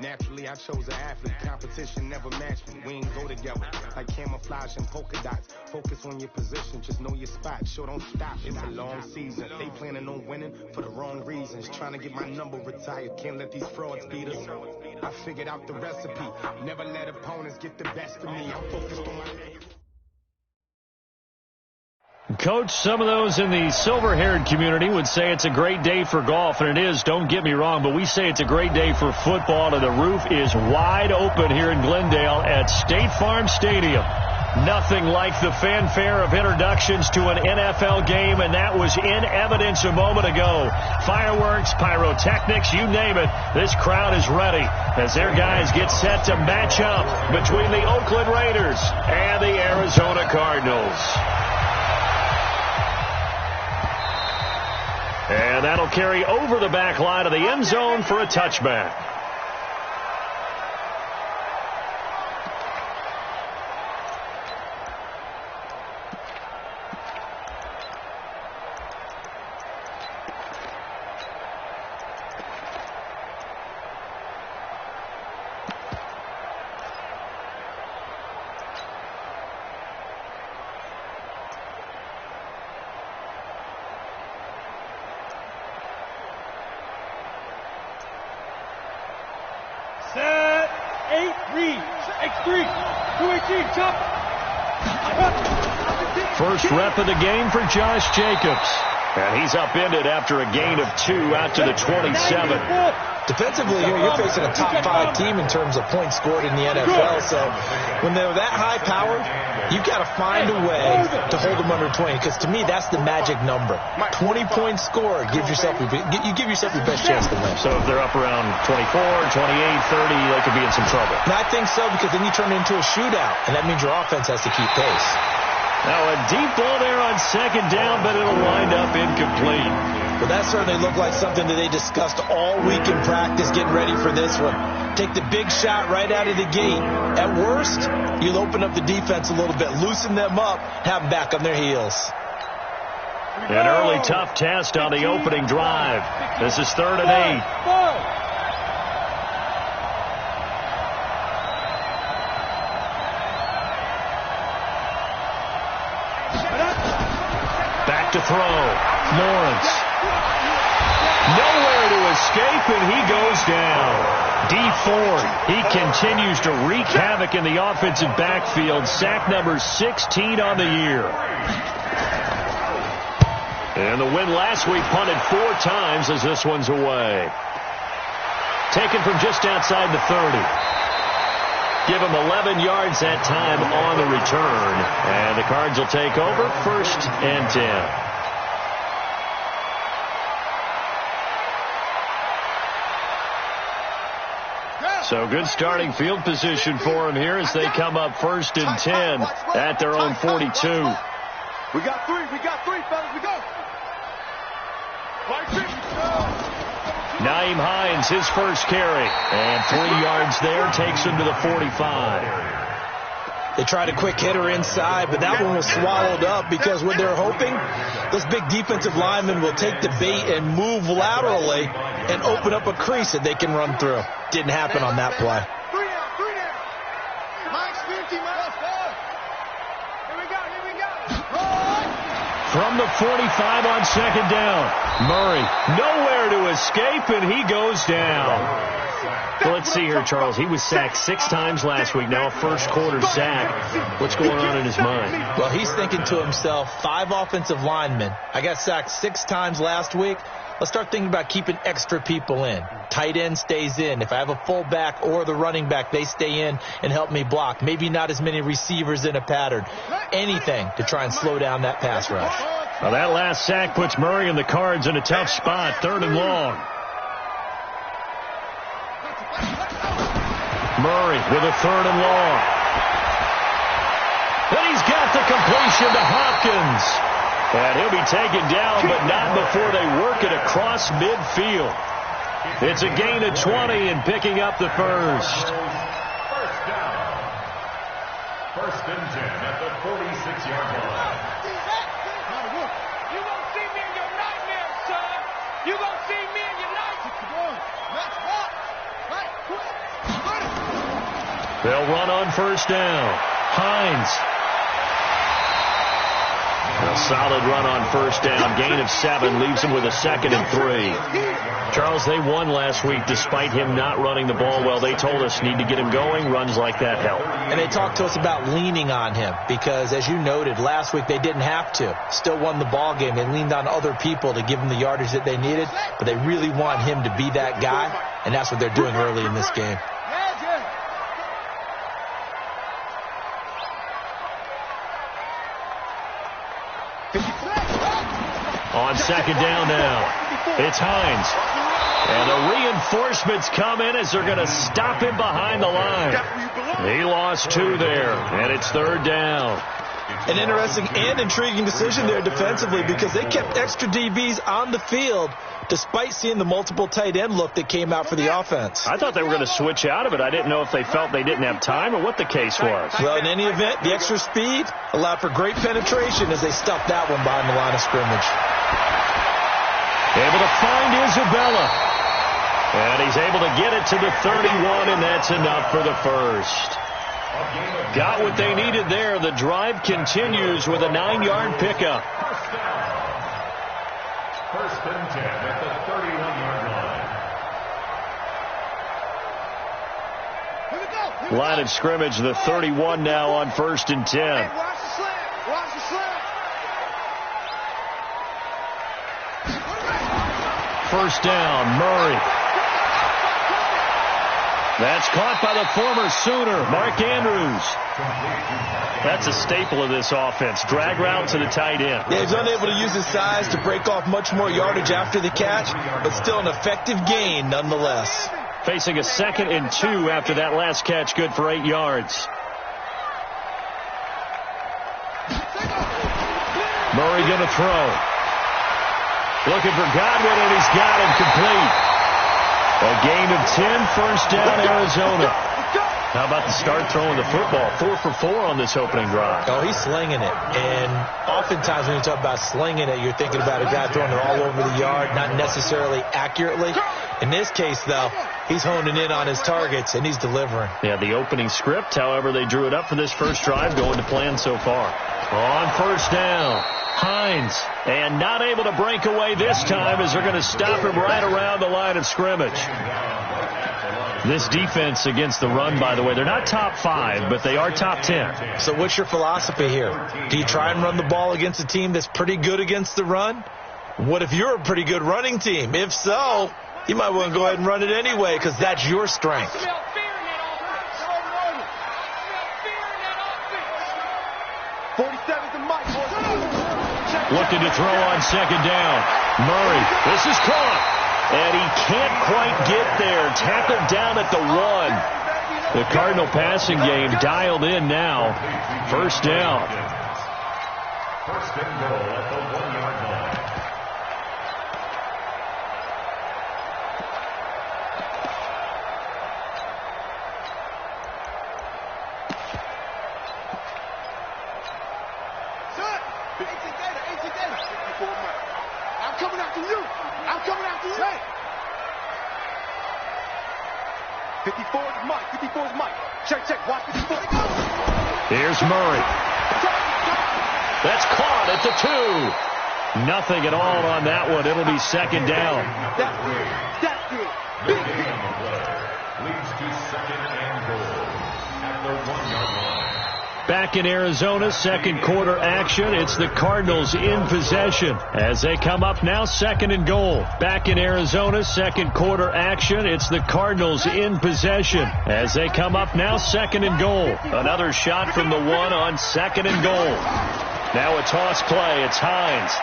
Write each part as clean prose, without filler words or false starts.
Naturally, I chose an athlete. Competition never matched me. We ain't go together like camouflage and polka dots. Focus on your position, just know your spot. Sure, don't stop. It's a long season. They planning on winning for the wrong reasons. Trying to get my number retired. Can't let these frauds beat us. I figured out the recipe. Never let opponents get the best of me. I'm focused on my game. Coach, some of those in the silver-haired community would say it's a great day for golf, and it is, don't get me wrong, but we say it's a great day for football, and the roof is wide open here in Glendale at State Farm Stadium. Nothing like the fanfare of introductions to an NFL game, and that was in evidence a moment ago. Fireworks, pyrotechnics, you name it, this crowd is ready as their guys get set to match up between the Oakland Raiders and the Arizona Cardinals. And that'll carry over the back line of the end zone for a touchback. First rep of the game for Josh Jacobs. And he's upended after a gain of 2 out to the 27. Defensively here, you're facing a top-5 team in terms of points scored in the NFL. So when they're that high-powered, you've got to find a way to hold them under 20. Because to me, that's the magic number. 20 points scored, you give yourself your best chance to win. So if they're up around 24, 28, 30, they could be in some trouble. And I think so, because then you turn it into a shootout, and that means your offense has to keep pace. Now a deep ball there on second down, but it'll wind up incomplete. Well, that certainly looked like something that they discussed all week in practice, getting ready for this one. Take the big shot right out of the gate. At worst, you'll open up the defense a little bit, loosen them up, have them back on their heels. An early tough test on the opening drive. This is 3rd and 8. To throw. Lawrence. Nowhere to escape, and he goes down. Dee Ford, he continues to wreak havoc in the offensive backfield. Sack number 16 on the year. And the win last week punted 4 times as this one's away. Taken from just outside the 30. Give him 11 yards that time on the return. And the Cards will take over 1st and 10. So good starting field position for him here as they come up 1st and 10 at their own 42. We got 3, fellas, we go. Nyheim Hines, his first carry. And 3 yards there takes him to the 45. They tried a quick hitter inside, but that one was swallowed up because what they're hoping, those big defensive linemen will take the bait and move laterally and open up a crease that they can run through. Didn't happen on that play. 3 down. Max 50, Max 4. Here we go. From the 45 on second down. Murray, nowhere to escape, and he goes down. Well, let's see here, Charles. He was sacked 6 times last week. Now a first-quarter sack. What's going on in his mind? Well, he's thinking to himself, 5 offensive linemen. I got sacked 6 times last week. Let's start thinking about keeping extra people in. Tight end stays in. If I have a fullback or the running back, they stay in and help me block. Maybe not as many receivers in a pattern. Anything to try and slow down that pass rush. Well, that last sack puts Murray and the Cards in a tough spot, 3rd and long. Murray with a 3rd and long. And he's got the completion to Hopkins. And he'll be taken down, but not before they work it across midfield. It's a gain of 20 and picking up the first. First down. 1st and 10 at the 46-yard line. You won't see me in your nightmares, son. You won't see me in your nightmares. Let's walk. Right, quick. They'll run on first down. Hines. A solid run on first down. Gain of 7 leaves him with a 2nd and 3. Charles, they won last week despite him not running the ball well. They told us need to get him going. Runs like that help. And they talked to us about leaning on him because, as you noted, last week they didn't have to. Still won the ball game. They leaned on other people to give them the yardage that they needed, but they really want him to be that guy, and that's what they're doing early in this game. On second down now, it's Hines. And the reinforcements come in as they're going to stop him behind the line. He lost 2 there, and it's 3rd down. An interesting and intriguing decision there defensively because they kept extra DBs on the field despite seeing the multiple tight end look that came out for the offense. I thought they were going to switch out of it. I didn't know if they felt they didn't have time or what the case was. Well, in any event, the extra speed allowed for great penetration as they stuffed that one behind the line of scrimmage. Able to find Isabella. And he's able to get it to the 31, and that's enough for the first. Got what they needed there. The drive continues with a 9-yard pickup. First and 10 at the 31-yard line. Line of scrimmage, the 31 now on 1st and 10. Watch the slant. Watch the slant. First down, Murray. That's caught by the former Sooner, Mark Andrews. That's a staple of this offense. Drag route to the tight end. Yeah, he's unable to use his size to break off much more yardage after the catch, but still an effective gain nonetheless. Facing a 2nd and 2 after that last catch, good for 8 yards. Murray going to throw. Looking for Godwin, and he's got him complete. A gain of 10, first down, Arizona. How about the start throwing the football? 4 for 4 on this opening drive. Oh, he's slinging it. And oftentimes when you talk about slinging it, you're thinking about a guy throwing it all over the yard, not necessarily accurately. In this case, though, he's honing in on his targets, and he's delivering. Yeah, the opening script, however, they drew it up for this first drive, going to plan so far. On first down, Hines. And not able to break away this time as they're going to stop him right around the line of scrimmage. This defense against the run, by the way, they're not top 5, but they are top 10. So what's your philosophy here? Do you try and run the ball against a team that's pretty good against the run? What if you're a pretty good running team? If so, you might want to go ahead and run it anyway because that's your strength. Looking to throw on second down. Murray, this is caught. And he can't quite get there. Tackled down at the 1. The Cardinal passing game dialed in now. First down. First and goal at the 1-yard line. I'm coming after you. I'm coming after you. 54 is Mike. 54 is Mike. Check. Watch 54. Here's Murray. That's caught at the 2. Nothing at all on that one. It'll be second down. That's it. Big hit. Leads to second and goal at the 1-yard line. Back in Arizona, second quarter action. It's the Cardinals in possession as they come up now, second and goal. Back in Arizona, second quarter action. It's the Cardinals in possession as they come up now, second and goal. Another shot from the 1 on second and goal. Now a toss play. It's Hines.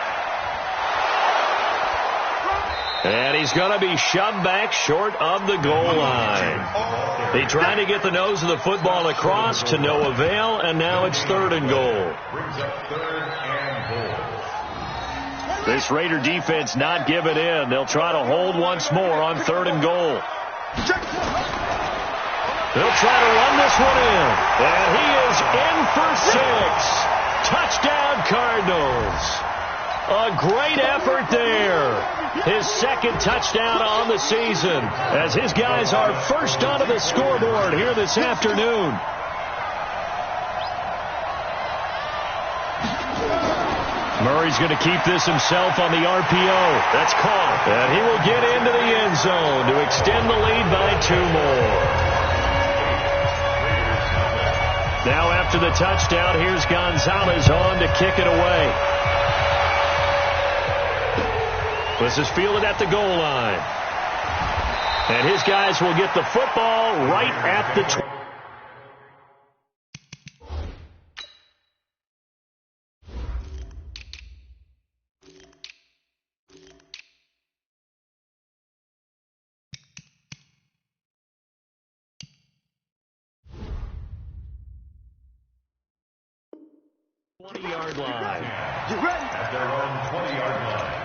And he's going to be shoved back short of the goal line. They tried to get the nose of the football across to no avail, and now it's third and goal. Brings up third and goal. This Raider defense not giving in. They'll try to hold once more on third and goal. They'll try to run this one in. And he is in for 6. Touchdown, Cardinals. A great effort there. His second touchdown on the season as his guys are first onto the scoreboard here this afternoon. Murray's going to keep this himself on the RPO. That's caught. And he will get into the end zone to extend the lead by 2 more. Now after the touchdown, here's Gonzalez on to kick it away. This is fielded at the goal line. And his guys will get the football right at the 20-yard line. You ready? At their own 20-yard line.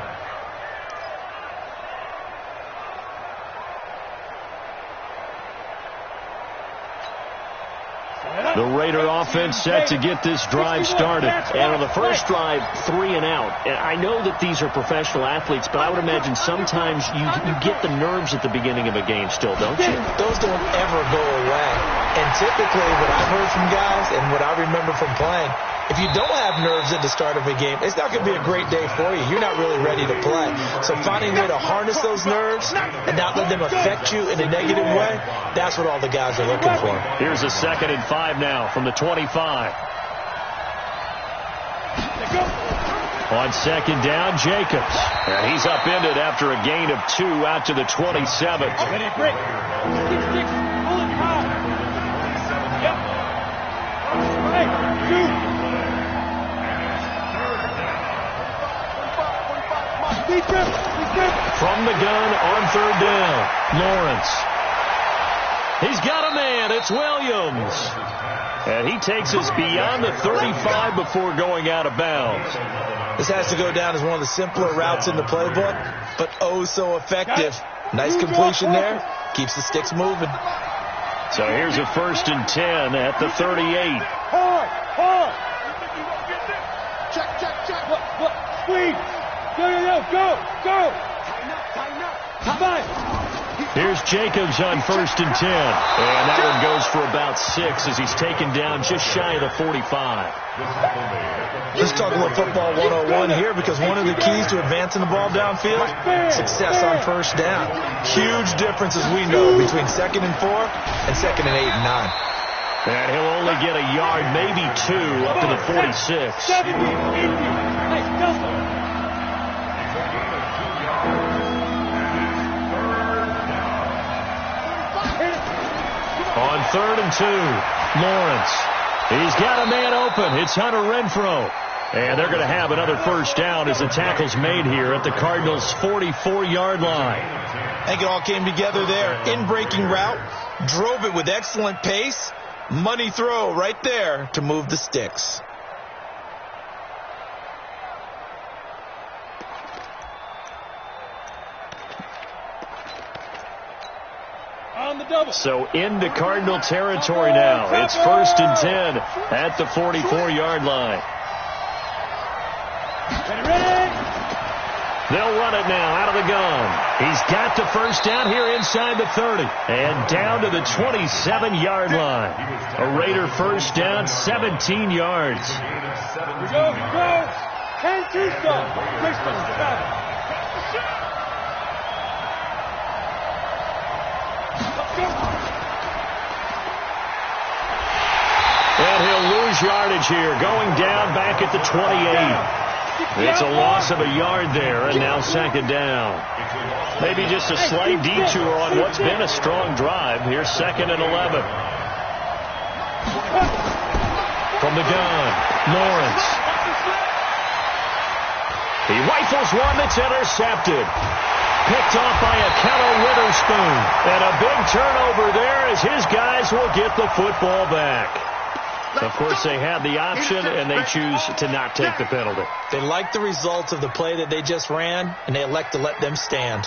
The Raider offense set to get this drive started. And on the first drive, 3 and out. And I know that these are professional athletes, but I would imagine sometimes you get the nerves at the beginning of a game still, don't you? Those don't ever go away. And typically what I've heard from guys and what I remember from playing, if you don't have nerves at the start of a game, it's not going to be a great day for you. You're not really ready to play. So finding a way to harness those nerves and not let them affect you in a negative way, that's what all the guys are looking for. Here's a 2nd and 5 now from the 25. On 2nd down, Jacobs. And he's upended after a gain of 2 out to the 27. Ready, break. 6, 6, pull it high. Yep. Right, 2. From the gun on 3rd down, Lawrence. He's got a man. It's Williams. And he takes us beyond the 35 before going out of bounds. This has to go down as one of the simpler routes in the playbook, but oh so effective. Nice completion there. Keeps the sticks moving. So here's a 1st and 10 at the 38. Hard. Check. Look. Squeeze. Go. Tighten up. Come on. Here's Jacobs on 1st and 10. And that one goes for about 6 as he's taken down just shy of the 45. Let's talk about football 101 here, because one of the keys to advancing the ball downfield, success on 1st down. Huge difference, as we know, between 2nd and 4 and 2nd and 8 and 9. And he'll only get a yard, maybe 2, up to the 46. On 3rd and 2, Lawrence. He's got a man open. It's Hunter Renfrow. And they're going to have another 1st down as the tackle's made here at the Cardinals' 44-yard line. I think it all came together there. In-breaking route. Drove it with excellent pace. Money throw right there to move the sticks. So into Cardinal territory now. It's 1st and 10 at the 44-yard line. They'll run it now out of the gun. He's got the 1st down here inside the 30. And down to the 27-yard line. A Raider 1st down, 17 yards. Go. 10-2 stop. And he'll lose yardage here, going down back at the 28. It's a loss of a yard there, and now 2nd down. Maybe just a slight detour on what's been a strong drive. Here's 2nd and 11. From the gun, Lawrence. He rifles one that's intercepted. Picked off by Akello Witherspoon. And a big turnover there as his guys will get the football back. Of course, they have the option, and they choose to not take the penalty. They like the results of the play that they just ran, and they elect to let them stand.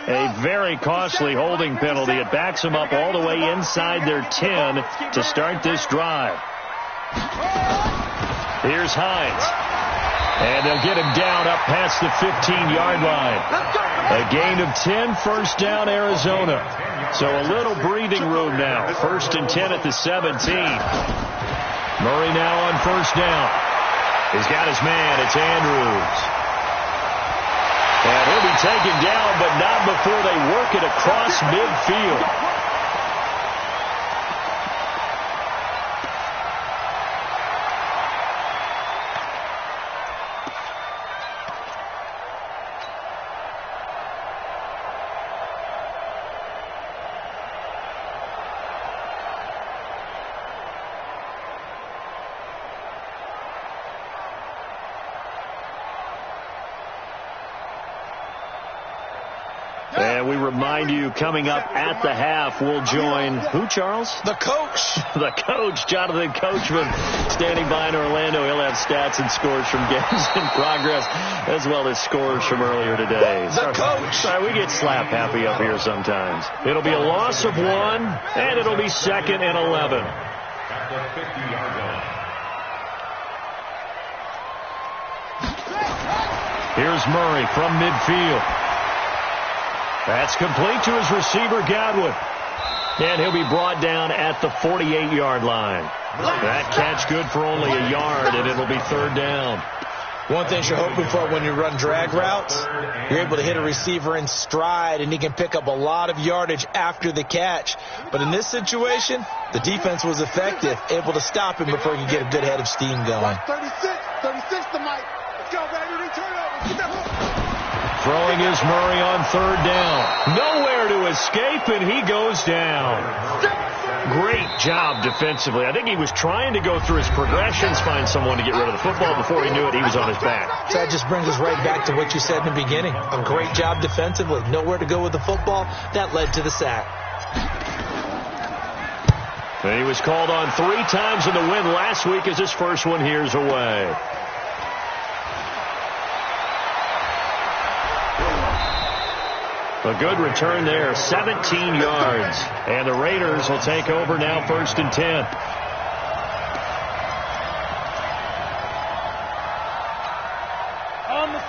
A very costly holding penalty. It backs them up all the way inside their 10 to start this drive. Here's Hines. And they'll get him down up past the 15-yard line. A gain of 10, first down, Arizona. So a little breathing room now. 1st and 10 at the 17. Murray now on first down. He's got his man. It's Andrews. And he'll be taken down, but not before they work it across midfield. And we remind you, coming up at the half, we'll join who, Charles? The coach. The coach, Jonathan Coachman, standing by in Orlando. He'll have stats and scores from games in progress, as well as scores from earlier today. The coach. Sorry, we get slap happy up here sometimes. It'll be a loss of 1, and it'll be 2nd and 11. At the 50-yard line. Here's Murray from midfield. That's complete to his receiver, Godwin. And he'll be brought down at the 48-yard line. That catch good for only a yard, and it'll be 3rd down. One thing you're hoping for when you run drag routes, you're able to hit a receiver in stride, and he can pick up a lot of yardage after the catch. But in this situation, the defense was effective, able to stop him before he could get a good head of steam going. 36 to Mike. Let's go, baby. Turnover. Get that hook. Throwing is Murray on 3rd down. Nowhere to escape, and he goes down. Great job defensively. I think he was trying to go through his progressions, find someone to get rid of the football. Before he knew it, he was on his back. So that just brings us right back to what you said in the beginning. A great job defensively. Nowhere to go with the football. That led to the sack. And he was called on 3 times in the win last week as his first one here's away. A good return there, 17 yards. And the Raiders will take over now, 1st and 10.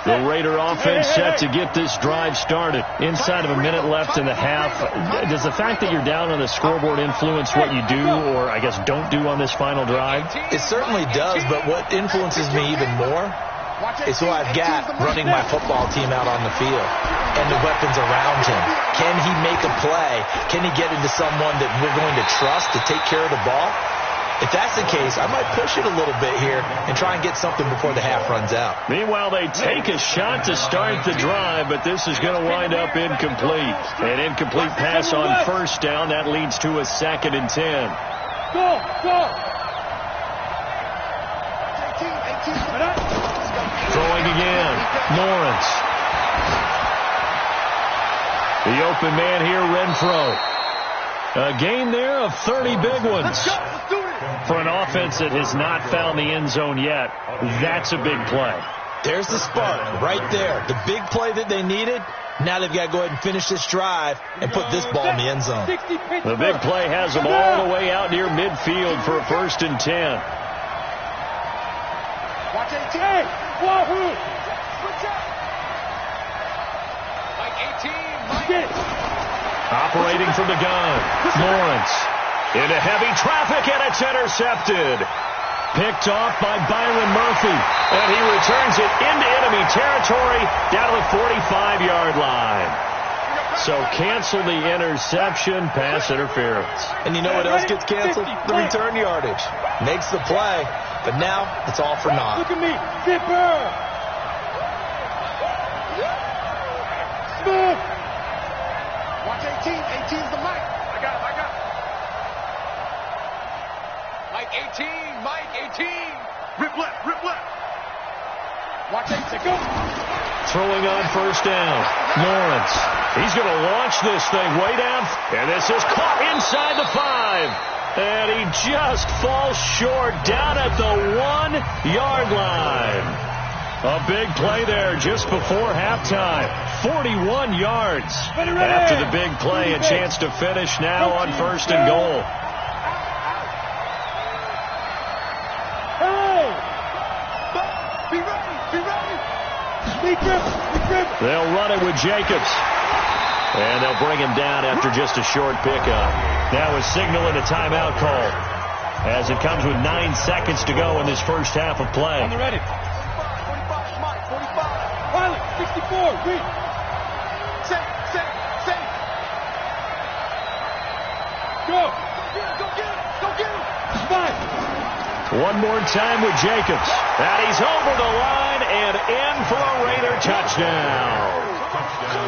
The Raider offense set to get this drive started. Inside of a minute left in the half. Does the fact that you're down on the scoreboard influence what you do, or I guess don't do on this final drive? It certainly does, but what influences me even more is who I've got running my football team out on the field and the weapons around him. Can he make a play? Can he get into someone that we're going to trust to take care of the ball? If that's the case, I might push it a little bit here and try and get something before the half runs out. Meanwhile, they take a shot to start the drive, but this is going to wind up incomplete. An incomplete pass on 1st down. That leads to a 2nd and 10. Go! Throwing again. Lawrence. The open man here, Renfro. A gain there of 30 big ones. For an offense that has not found the end zone yet, that's a big play. There's the spark right there. The big play that they needed. Now they've got to go ahead and finish this drive and put this ball in the end zone. The big play has them all the way out near midfield for a 1st and 10. Watch 18. Wahoo! Like 18. Operating from the gun. Lawrence. Into heavy traffic, and it's intercepted. Picked off by Byron Murphy. And he returns it into enemy territory down to the 45-yard line. So cancel the interception, pass interference. And you know what else gets canceled? The return yardage. Makes the play, but now it's all for naught. Look at me. Zipper. Smooth. Watch 18. 18's the mic. I got him. Mike 18. Mike 18. Rip left. Watch 18. Go. Throwing on 1st down. Lawrence. He's going to launch this thing way down. And this is caught inside the 5. And he just falls short down at the 1-yard line. A big play there just before halftime. 41 yards. After the big play, a chance to finish now on 1st and goal. They'll run it with Jacobs. And they'll bring him down after just a short pickup. Now a signal and a timeout call, as it comes with 9 seconds to go in this first half of play. On the ready. 45, Mike, 45. Pilot, 64, read. Safe. Go. Go get him. Spike. One more time with Jacobs. And he's over the line and in for a Raider touchdown.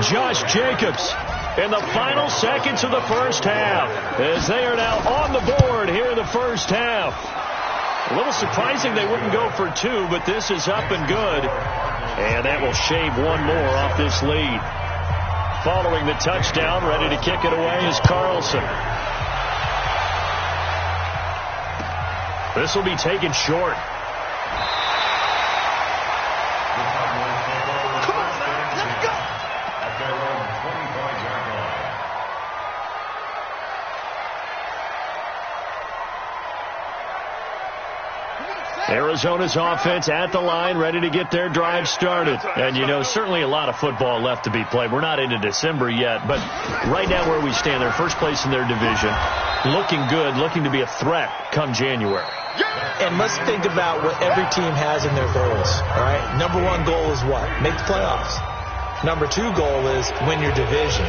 Josh Jacobs in the final seconds of the first half, as they are now on the board here in the first half. A little surprising they wouldn't go for 2, but this is up and good. And that will shave one more off this lead. Following the touchdown, ready to kick it away is Carlson. This will be taken short. Come on, man. Let's go. At their own 25-yard line. Arizona's offense at the line, ready to get their drive started. And, you know, certainly a lot of football left to be played. We're not into December yet, but right now where we stand, they're first place in their division, looking good, looking to be a threat come January. And let's think about what every team has in their goals, all right? Number 1 goal is what? Make the playoffs. Number 2 goal is win your division.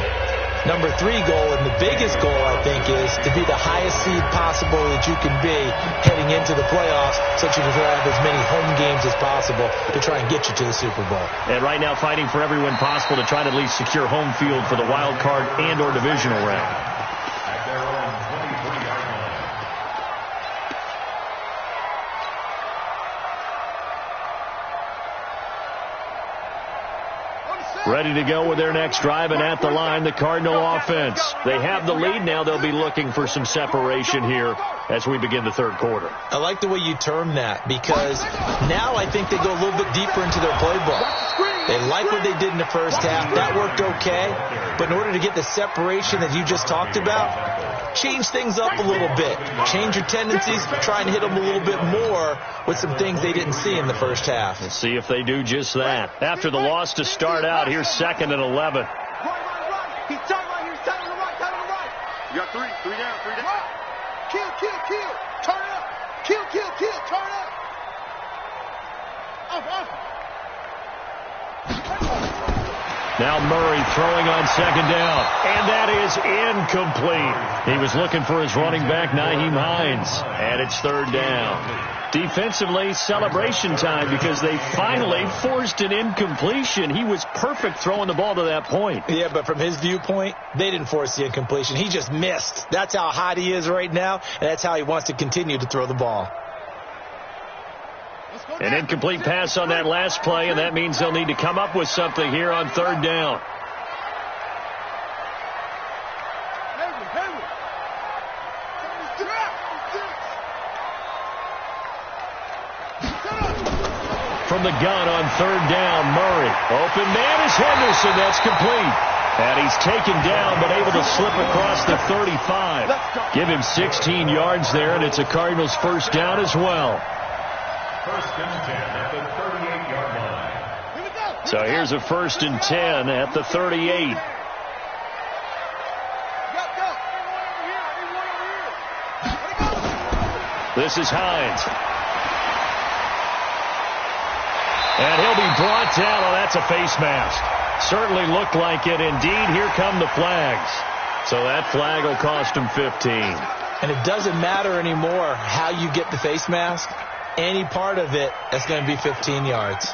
Number 3 goal, and the biggest goal, I think, is to be the highest seed possible that you can be heading into the playoffs, so that you can have as many home games as possible to try and get you to the Super Bowl. And right now fighting for every win possible to try to at least secure home field for the wild card and or divisional round. At their own 23-yard line. Ready to go with their next drive, and at the line, the Cardinal offense. They have the lead now. They'll be looking for some separation here as we begin the third quarter. I like the way you term that, because now I think they go a little bit deeper into their playbook. They like what they did in the first half. That worked okay. But in order to get the separation that you just talked about, change things up a little bit. Change your tendencies. Try and hit them a little bit more with some things they didn't see in the first half. We'll see if they do just that. After the loss to start out, here's 2nd and 11. Right. He's tight right here. He's tight on the right. You got 3 down. Kill. Turn it up. Kill. Turn it up. Off. Now Murray throwing on 2nd down. And that is incomplete. He was looking for his running back, Nyheim Hines. And it's 3rd down. Defensively, celebration time, because they finally forced an incompletion. He was perfect throwing the ball to that point. Yeah, but from his viewpoint, they didn't force the incompletion. He just missed. That's how hot he is right now, and that's how he wants to continue to throw the ball. An incomplete pass on that last play, and that means they'll need to come up with something here on 3rd down. From the gun on 3rd down, Murray. Open man is Henderson. That's complete. And he's taken down, but able to slip across the 35. Give him 16 yards there, and it's a Cardinals 1st down as well. 1st and 10 at the 38-yard line. So here's a 1st and 10 at the 38. This is Hines. And he'll be brought down. Oh, that's a face mask. Certainly looked like it. Indeed, here come the flags. So that flag will cost him 15. And it doesn't matter anymore how you get the face mask. Any part of it, that's going to be 15 yards.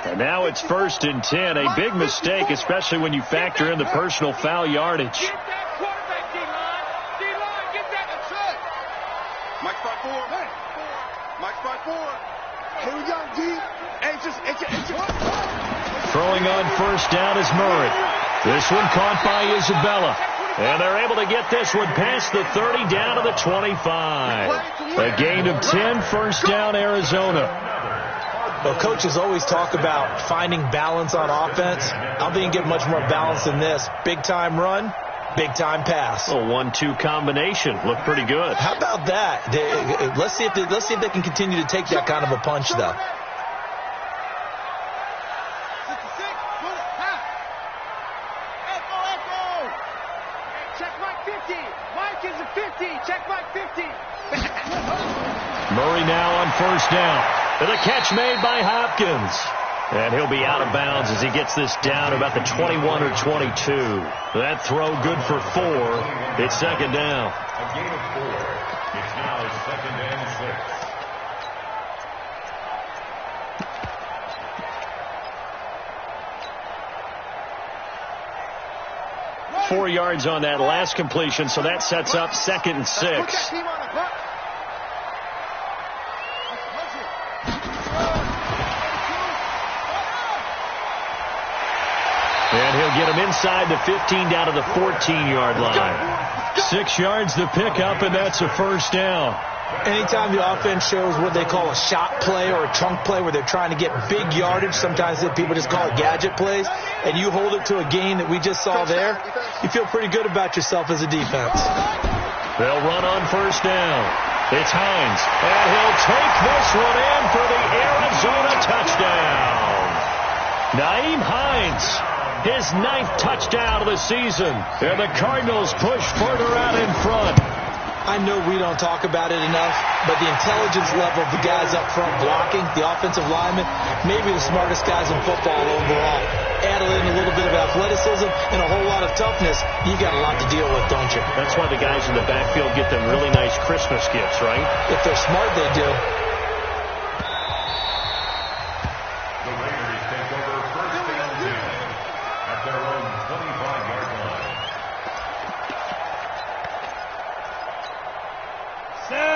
And now it's 1st and 10. A big mistake, especially when you factor in the personal foul yardage. Get that quarterback, D-line. Get that. That's it. Mike spot 4. Here we go, D. Throwing on 1st down is Murray. This one caught by Isabella. And they're able to get this one past the 30 down to the 25. A gain of 10, 1st down Arizona. Well, coaches always talk about finding balance on offense. I don't think you can get much more balance than this. Big time run, Big-time pass. A 1-2 combination. Looked pretty good. How about that? Let's see if they can continue to take that kind of a punch, though. Check Mike 50. Mike is a 50. Check Mike 50. Murray now on first down. And the catch made by Hopkins. And he'll be out of bounds as he gets this down about the 21 or 22. That throw good for 4. It's second down. A gain of 4. It's now second and 6. 4 yards on that last completion, so that sets up second and 6. And he'll get him inside the 15 down to the 14-yard line. 6 yards to pick up, and that's a first down. Anytime the offense shows what they call a shot play or a chunk play where they're trying to get big yardage, sometimes people just call it gadget plays, and you hold it to a gain that we just saw there, you feel pretty good about yourself as a defense. They'll run on first down. It's Hines, and he'll take this one in for the Arizona touchdown. Nyheim Hines, his 9th touchdown of the season, and the Cardinals push further out in front. I know we don't talk about it enough, but the intelligence level of the guys up front blocking, the offensive linemen, maybe the smartest guys in football overall. Add in a little bit of athleticism and a whole lot of toughness, you got a lot to deal with, don't you? That's why the guys in the backfield get them really nice Christmas gifts, right? If they're smart, they do. The Raiders take over first and 10 at their own 25-yard line.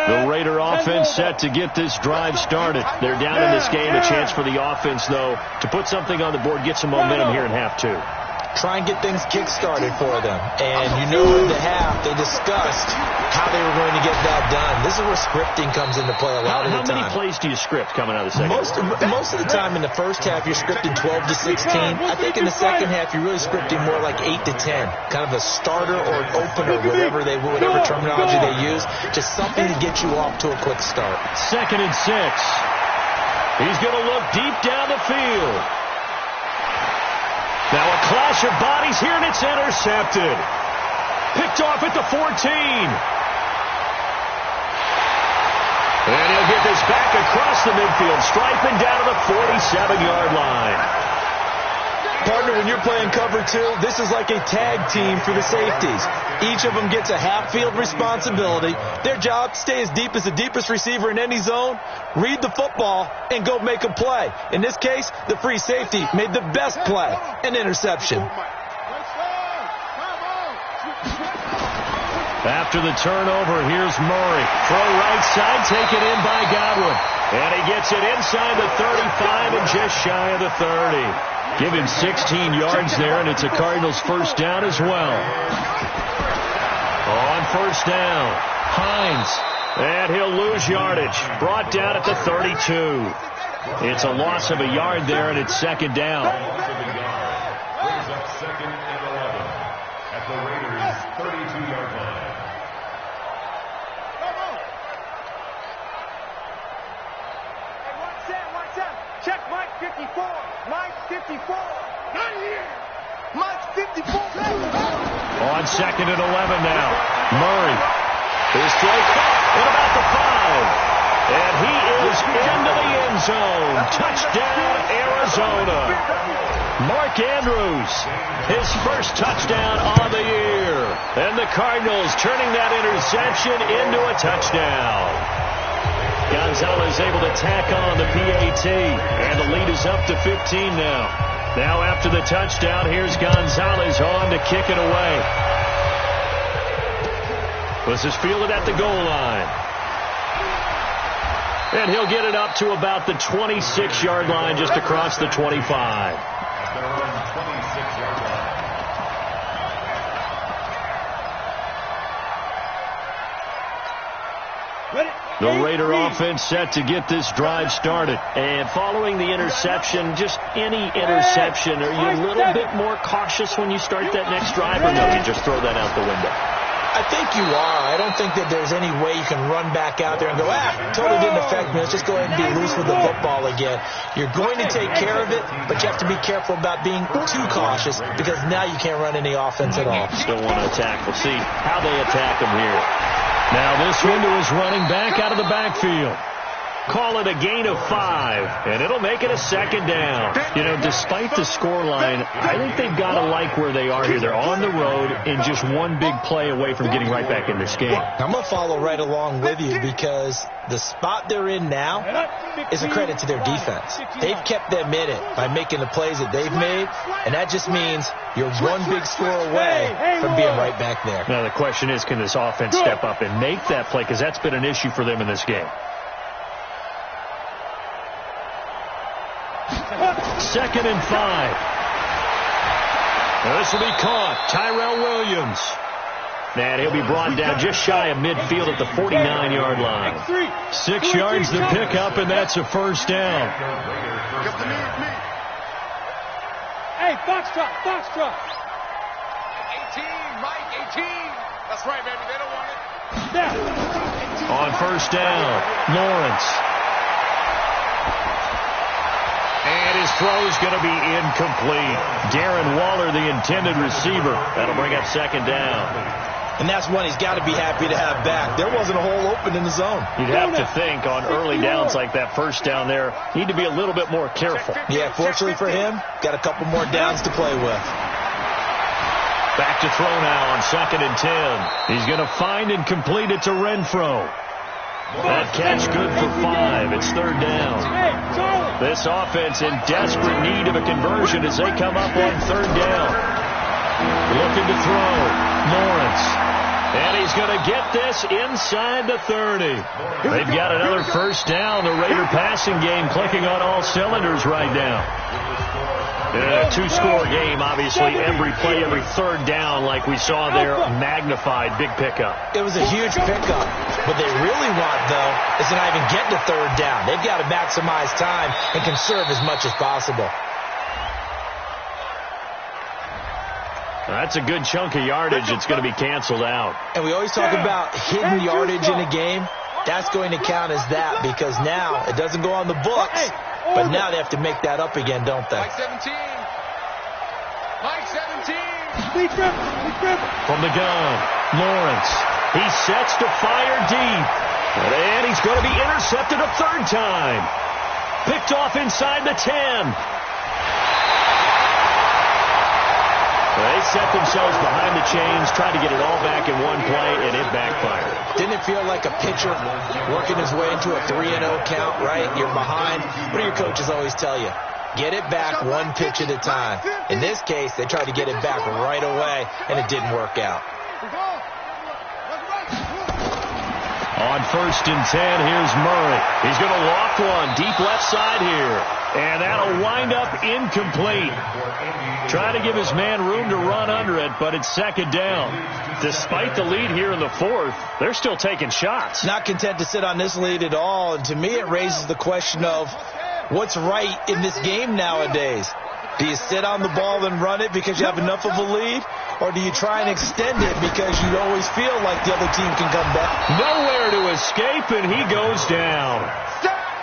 The Raider offense set to get this drive started. They're down in this game. A chance for the offense, though, to put something on the board, get some momentum here in half 2. Try and get things kick-started for them. And you know in the half they discussed how they were going to get that done. This is where scripting comes into play a lot of the time. How many plays do you script coming out of the second? Most of the time in the first half you're scripting 12 to 16. I think in the second half you're really scripting more like 8 to 10. Kind of a starter or an opener, whatever terminology they use. Just something to get you off to a quick start. Second and 6. He's going to look deep down the field. Now a clash of bodies here, and it's intercepted. Picked off at the 14. And he'll get this back across the midfield, striping down to the 47-yard line. Partner, when you're playing cover 2, this is like a tag team for the safeties. Each of them gets a half-field responsibility. Their job, stay as deep as the deepest receiver in any zone, read the football, and go make a play. In this case, the free safety made the best play, an interception. After the turnover, here's Murray. Throw right side, taken in by Godwin. And he gets it inside the 35 and just shy of the 30. Give him 16 yards there, and it's a Cardinals first down as well. On first down, Hines. And he'll lose yardage. Brought down at the 32. It's a loss of a yard there, and it's second down. Brings up second and 11 at the Raiders' 32-yard line. Check Mike 54. Mike 54. Not here. Mike 54. On second and 11 now. Murray. His throw caught at about the 5. And he is into the end zone. Touchdown, Arizona. Mark Andrews, his first touchdown on the year. And the Cardinals turning that interception into a touchdown. Gonzalez able to tack on the PAT, and the lead is up to 15 now. Now after the touchdown, here's Gonzalez on to kick it away. This is fielded at the goal line. And he'll get it up to about the 26-yard line, just across the 25. At their own 26-yard line. Ready? The Raider offense set to get this drive started. And following the interception, just any interception, are you a little bit more cautious when you start that next drive, or no, you just throw that out the window? I think you are. I don't think that there's any way you can run back out there and go, totally didn't affect me. Let's just go ahead and be loose with the football again. You're going to take care of it, but you have to be careful about being too cautious because now you can't run any offense at all. Still want to attack. We'll see how they attack them here. Now this window is running back out of the backfield. Call it a gain of 5, and it'll make it a second down. You know, despite the scoreline, I think they've got to like where they are here. They're on the road and just one big play away from getting right back in this game. I'm going to follow right along with you because the spot they're in now is a credit to their defense. They've kept them in it by making the plays that they've made, and that just means you're one big score away from being right back there. Now the question is, can this offense step up and make that play? Because that's been an issue for them in this game. 2nd and 5. Now this will be caught. Tyrell Williams. And he'll be brought down just shy of midfield at the 49-yard line. 6 yards to pick up, and that's a first down. Hey, Foxtrot, Foxtrot. 18, Mike, 18. That's right, baby. They don't want it. On first down, Lawrence. And his throw is going to be incomplete. Darren Waller, the intended receiver. That'll bring up second down. And that's one he's got to be happy to have back. There wasn't a hole open in the zone. You'd have to think on early downs like that first down there, need to be a little bit more careful. Yeah, fortunately for him, got a couple more downs to play with. Back to throw now on 2nd and 10. He's going to find and complete it to Renfro. That catch good for 5. It's 3rd down. This offense in desperate need of a conversion as they come up on 3rd down. Looking to throw. Lawrence. And he's going to get this inside the 30. They've got another first down. The Raider passing game clicking on all cylinders right now. In a 2-score game, obviously, every play, every 3rd down, like we saw there, magnified, big pickup. It was a huge pickup. What they really want, though, is to not even get to 3rd down. They've got to maximize time and conserve as much as possible. That's a good chunk of yardage. It's going to be canceled out. And we always talk about hidden yardage in a game. That's going to count as that because now it doesn't go on the books. But now they have to make that up again, don't they? Mike 17. Mike 17. From the gun, Lawrence. He sets to fire deep. And he's going to be intercepted a 3rd time. Picked off inside the 10. They set themselves behind the chains, tried to get it all back in one play, and it backfired. Didn't it feel like a pitcher working his way into a 3-0 count, right? You're behind. What do your coaches always tell you? Get it back one pitch at a time. In this case, they tried to get it back right away, and it didn't work out. On 1st and 10, here's Murray. He's going to loft one deep left side here. And that'll wind up incomplete. Trying to give his man room to run under it, but it's 2nd down. Despite the lead here in the 4th, they're still taking shots. Not content to sit on this lead at all. And to me, it raises the question of what's right in this game nowadays. Do you sit on the ball and run it because you have enough of a lead? Or do you try and extend it because you always feel like the other team can come back? Nowhere to escape, and he goes down.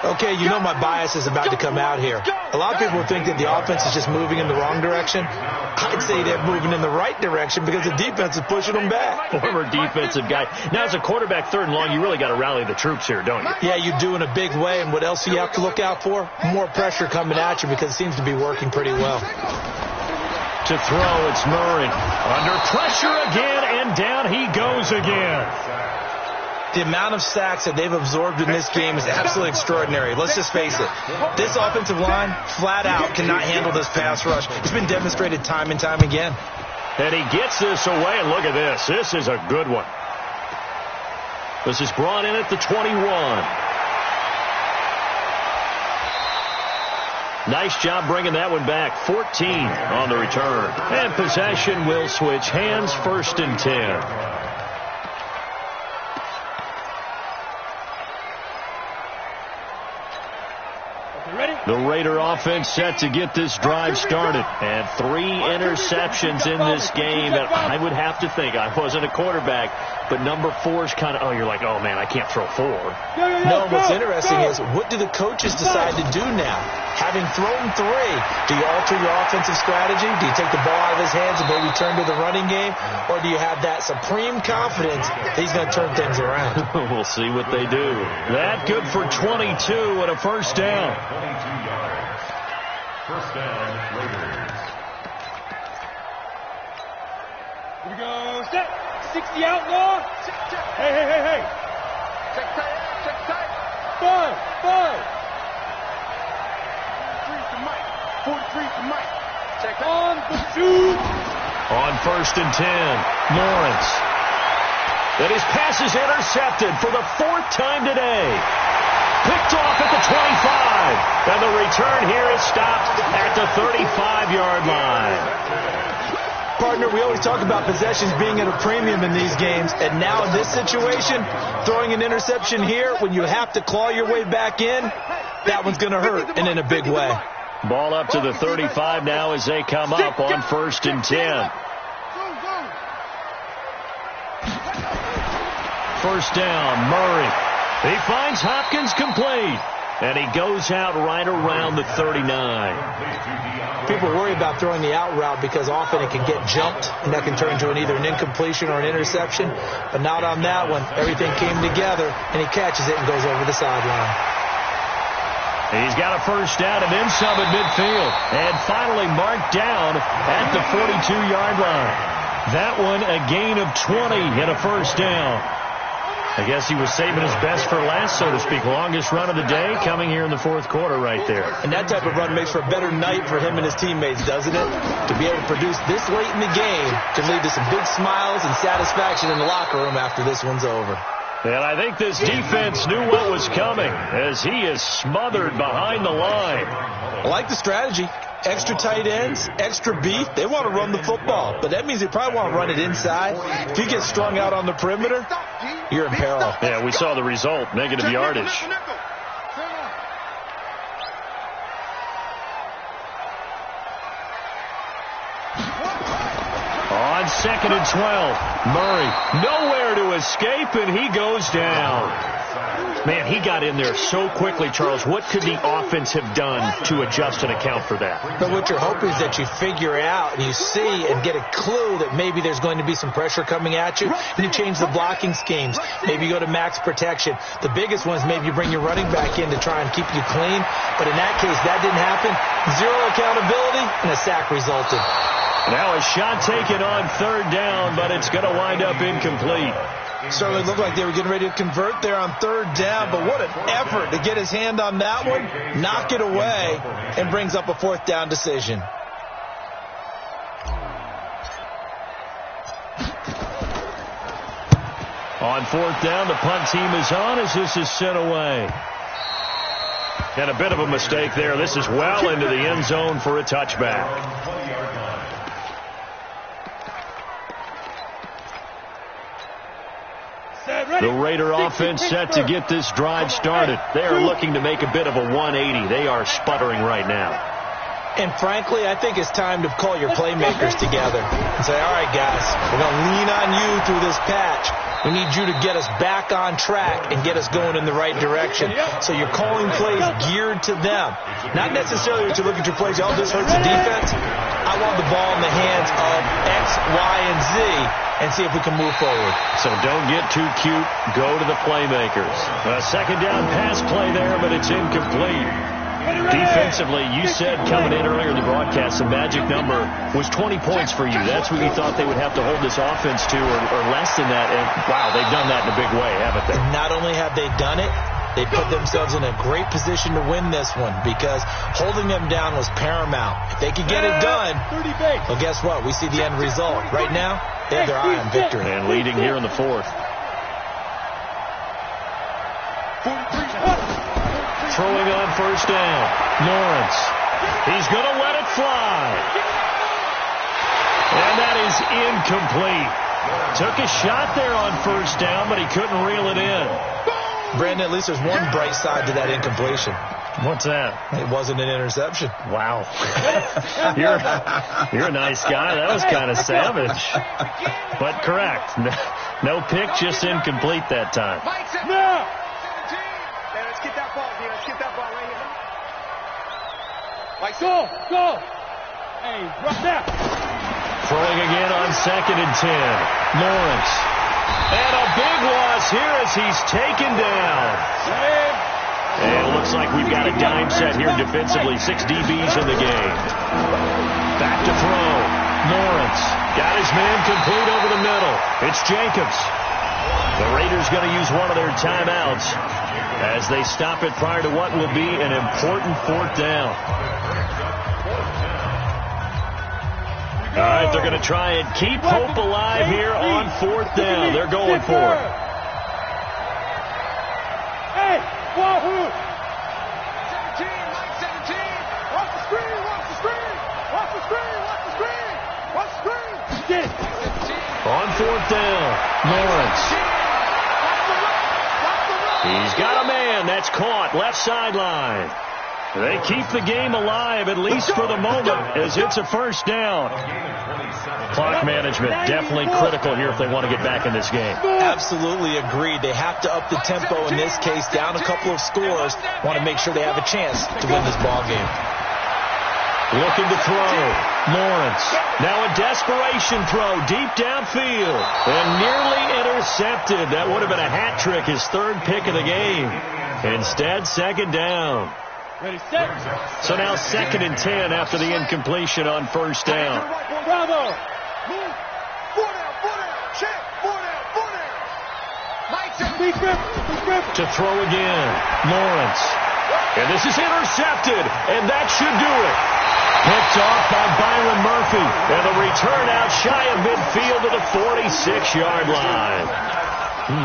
Okay, you know my bias is about to come out here. A lot of people think that the offense is just moving in the wrong direction. I'd say they're moving in the right direction because the defense is pushing them back. Former defensive guy. Now, as a quarterback 3rd and long, you really got to rally the troops here, don't you? Yeah, you do in a big way. And what else do you have to look out for? More pressure coming at you because it seems to be working pretty well. To throw, it's Murray. Under pressure again, and down he goes again. The amount of sacks that they've absorbed in this game is absolutely extraordinary. Let's just face it. This offensive line, flat out, cannot handle this pass rush. It's been demonstrated time and time again. And he gets this away, and look at this. This is a good one. This is brought in at the 21. Nice job bringing that one back. 14 on the return. And possession will switch hands, 1st and 10. The Raider offense set to get this drive started. And 3 interceptions in this game. And I would have to think, I wasn't a quarterback, but number 4 is kind of, oh, you're like, oh, man, I can't throw 4. No, what's interesting is, what do the coaches decide to do now? Having thrown 3, do you alter your offensive strategy? Do you take the ball out of his hands and maybe turn to the running game? Or do you have that supreme confidence that he's going to turn things around? We'll see what they do. That good for 22 and a first down. 22 yards. First down, Raiders. Here we go. Set. 60 outlaw. Hey, hey, hey, hey. Check tight. Check tight. 5. 43 to Mike. Check on the shoot. On first and 10, Lawrence. That his pass is intercepted for the 4th time today. Picked off at the 25. And the return here is stopped at the 35-yard line. Partner, we always talk about possessions being at a premium in these games, and now in this situation, throwing an interception here when you have to claw your way back in, that one's going to hurt, and in a big way. Ball up to the 35 now as they come up on first and 10. First down, Murray. He finds Hopkins complete. And he goes out right around the 39. People worry about throwing the out route because often it can get jumped, and that can turn into either an incompletion or an interception. But not on that one. Everything came together, and he catches it and goes over the sideline. He's got a first down and then some at midfield. And finally marked down at the 42-yard line. That one a gain of 20 and a first down. I guess he was saving his best for last, so to speak. Longest run of the day coming here in the 4th quarter right there. And that type of run makes for a better night for him and his teammates, doesn't it? To be able to produce this late in the game can lead to some big smiles and satisfaction in the locker room after this one's over. And I think this defense knew what was coming as he is smothered behind the line. I like the strategy. Extra tight ends, extra beef. They want to run the football, but that means they probably want to run it inside. If you get strung out on the perimeter, you're in peril. Yeah, we saw the result, negative yardage. On second and 12, Murray nowhere to escape, and he goes down. Man, he got in there so quickly, Charles. What could the offense have done to adjust and account for that? But what you're hoping is that you figure out and you see and get a clue that maybe there's going to be some pressure coming at you, and you change the blocking schemes. Maybe you go to max protection. The biggest one is maybe you bring your running back in to try and keep you clean. But in that case, that didn't happen. 0 accountability, and a sack resulted. Now a shot taken on third down, but it's going to wind up incomplete. Certainly looked like they were getting ready to convert there on third down, but what an effort to get his hand on that one, knock it away, and brings up a 4th down decision. On 4th down, the punt team is on as this is sent away. And a bit of a mistake there. This is well into the end zone for a touchback. The Raider offense set to get this drive started. They are looking to make a bit of a 180. They are sputtering right now. And frankly, I think it's time to call your playmakers together and say, all right, guys, we're going to lean on you through this patch. We need you to get us back on track and get us going in the right direction. So you're calling plays geared to them. Not necessarily that you look at your plays, oh, this hurts the defense. I want the ball in the hands of X, Y, and Z and see if we can move forward. So don't get too cute. Go to the playmakers. A second down pass play there, but it's incomplete. Defensively, you said coming in earlier in the broadcast, the magic number was 20 points for you. That's what you thought they would have to hold this offense to, or less than that. And, wow, they've done that in a big way, haven't they? Not only have they done it, they put themselves in a great position to win this one because holding them down was paramount. If they could get it done, well, guess what? We see the end result. Right now, they have their eye on victory. And leading here in the 4th. Throwing on first down, Lawrence. He's going to let it fly. And that is incomplete. Took a shot there on first down, but he couldn't reel it in. Brandon, at least there's one bright side to that incompletion. What's that? It wasn't an interception. Wow. You're a nice guy. That was kind of savage. But correct. No pick, just incomplete that time. No! Hey, let's get that ball here. Let's get that ball right here. Like Go! Go! Hey, drop that! Throwing again on 2nd and 10. Lawrence. And a big loss here as he's taken down. And it looks like we've got a dime set here defensively. 6 DBs in the game. Back to throw. Lawrence got his man complete over the middle. It's Jacobs. The Raiders going to use one of their timeouts as they stop it prior to what will be an important 4th down. All right, they're going to try and keep hope alive here on 4th down. They're going for it. Hey, Wahoo! 17, Mike 17. watch the screen, watch the screen, watch the screen, watch the screen, watch the screen. Get it. On 4th down, Lawrence. He's got a man. That's caught. Left sideline. They keep the game alive, at least for the moment, as it's a 1st down. Clock management definitely critical here if they want to get back in this game. Absolutely agreed. They have to up the tempo in this case, down a couple of scores. Want to make sure they have a chance to win this ball game. Looking to throw. Lawrence. Now a desperation throw deep downfield. And nearly intercepted. That would have been a hat trick, his 3rd pick of the game. Instead, 2nd down. Ready, set. So now 2nd and 10 after the incompletion on 1st down. Bravo. Move. 4 down, check. 4 down. Mike Be grip. To throw again. Lawrence. And this is intercepted. And that should do it. Picked off by Byron Murphy. And the return out shy of midfield to the 46-yard line.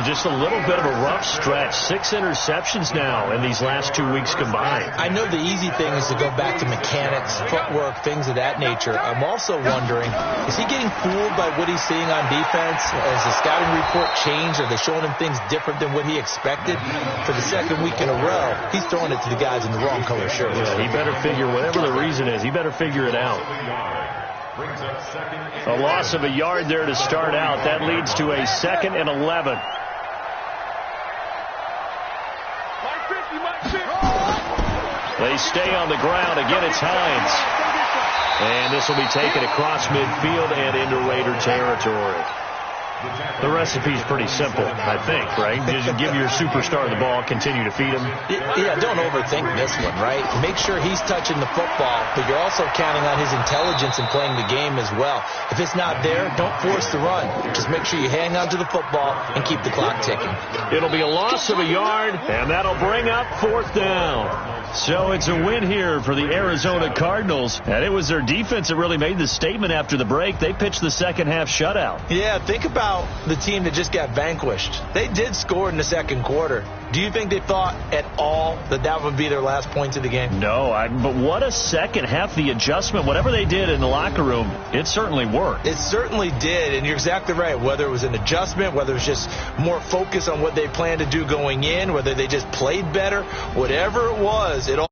Just a little bit of a rough stretch. 6 interceptions now in these last 2 weeks combined. I know the easy thing is to go back to mechanics, footwork, things of that nature. I'm also wondering, is he getting fooled by what he's seeing on defense? Has the scouting report changed? Are they showing him things different than what he expected? For the 2nd week in a row, he's throwing it to the guys in the wrong color shirts. Yeah, he better figure, whatever the reason is, he better figure it out. A loss of a yard there to start out. That leads to a 2nd and 11. They stay on the ground. Again, it's Hines. And this will be taken across midfield and into Raider territory. The recipe's pretty simple, I think, right? Just give your superstar the ball, continue to feed him. Yeah, don't overthink this one, right? Make sure he's touching the football, but you're also counting on his intelligence in playing the game as well. If it's not there, don't force the run. Just make sure you hang on to the football and keep the clock ticking. It'll be a loss of a yard, and that'll bring up 4th down. So it's a win here for the Arizona Cardinals, and it was their defense that really made the statement after the break. They pitched the 2nd half shutout. Yeah, think about the team that just got vanquished. They did score in the 2nd quarter. Do you think they thought at all that that would be their last points of the game? No, but what a 2nd half. The adjustment, whatever they did in the locker room, it certainly worked. It certainly did, and you're exactly right. Whether it was an adjustment, whether it was just more focus on what they planned to do going in, whether they just played better, whatever it was, it all